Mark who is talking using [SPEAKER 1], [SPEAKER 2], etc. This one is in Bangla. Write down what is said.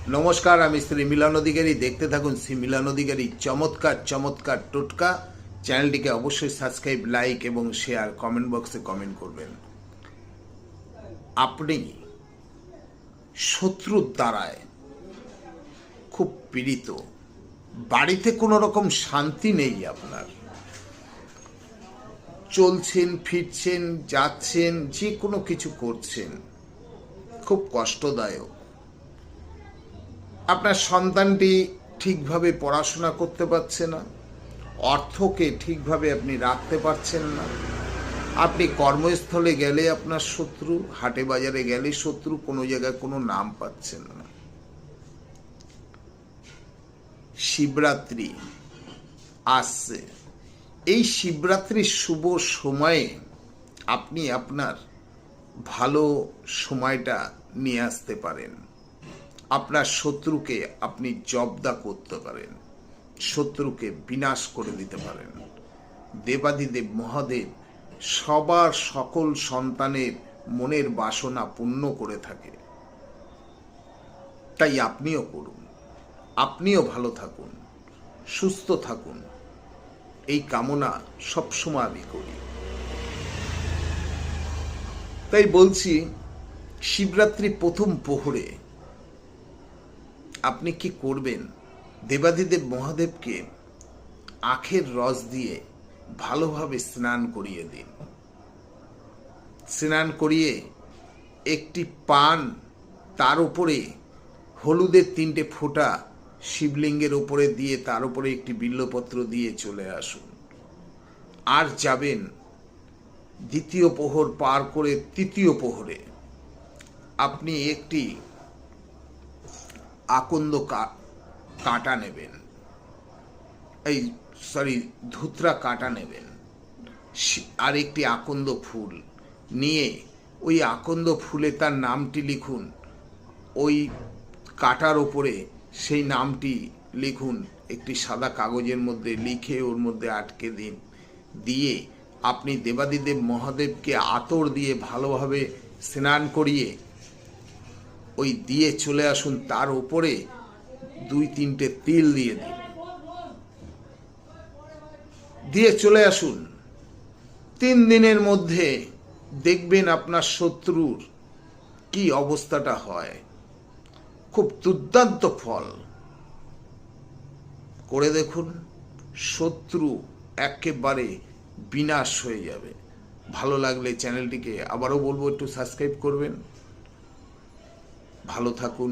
[SPEAKER 1] নমস্কার, আমি শ্রী মিলন অধিকারী। দেখতে থাকুন শ্রী মিলন অধিকারী চমৎকার চমৎকার টোটকা। চ্যানেলটিকে অবশ্যই সাবস্ক্রাইব, লাইক এবং শেয়ার, কমেন্ট বক্সে কমেন্ট করবেন। আপনি শত্রুর দ্বারায় খুব পীড়িত, বাড়িতে কোনো রকম শান্তি নেই, আপনার চলছেন ফিরছেন যাচ্ছেন যে কোনো কিছু করছেন, খুব কষ্টদায়ক। আপনার সন্তানটি ঠিকভাবে পড়াশোনা করতে পারছে না, অর্থকে ঠিকভাবে আপনি রাখতে পারছেন না, আপনি কর্মস্থলে গেলে আপনার শত্রু, হাটে বাজারে গেলে শত্রু, কোনো জায়গায় কোনো নাম পাচ্ছেন না। শিবরাত্রি আসছে, এই শিবরাত্রির শুভ সময়ে আপনি আপনার ভালো সময়টা নিয়ে আসতে পারেন। আপনার শত্রুকে আপনি জব্দ করতে পারেন, শত্রুকে বিনাশ করে দিতে পারেন। দেবাদিদেব মহাদেব সবার সকল সন্তানের মনের বাসনা পূর্ণ করে থাকে, তাই আপনিও করুন। আপনিও ভালো থাকুন, সুস্থ থাকুন, এই কামনা সবসময় আমি করি। তাই বলছি, শিবরাত্রি প্রথম প্রহরে আপনি কি করবেন? দেবাদিদেব মহাদেবকে আখের রস দিয়ে ভালোভাবে স্নান করিয়ে দিন। স্নান করিয়ে একটি পান, তার উপরে হলুদের 3টে ফোঁটা শিবলিঙ্গের উপরে দিয়ে, তার উপরে একটি বিল্লপত্র দিয়ে চলে আসুন। আর যাবেন দ্বিতীয় প্রহর পার করে তৃতীয় প্রহরে আপনি একটি আকন্দ কাঁটা নেবেন, ধুতরা কাঁটা নেবেন, আর একটি আকন্দ ফুল নিয়ে ওই আকন্দ ফুলে তার নামটি লিখুন। ওই কাঁটার ওপরে সেই নামটি লিখুন, একটি সাদা কাগজের মধ্যে লিখে ওর মধ্যে আটকে দিন। দিয়ে আপনি দেবাদিদেব মহাদেবকে আতর দিয়ে ভালোভাবে স্নান করিয়ে ওই দিয়ে চলে আসুন। তার উপরে 2-3টে তিল দিয়ে দিন, দিয়ে চলে আসুন। 3 দিনের মধ্যে দেখবেন আপনার শত্রুর কি অবস্থাটা হয়। খুব দুর্দান্ত ফল। করে দেখুন, শত্রু একেবারে বিনাশ হয়ে যাবে। ভালো লাগলে চ্যানেলটিকে আবারও বলবো একটু সাবস্ক্রাইব করবেন। ভালো থাকুন।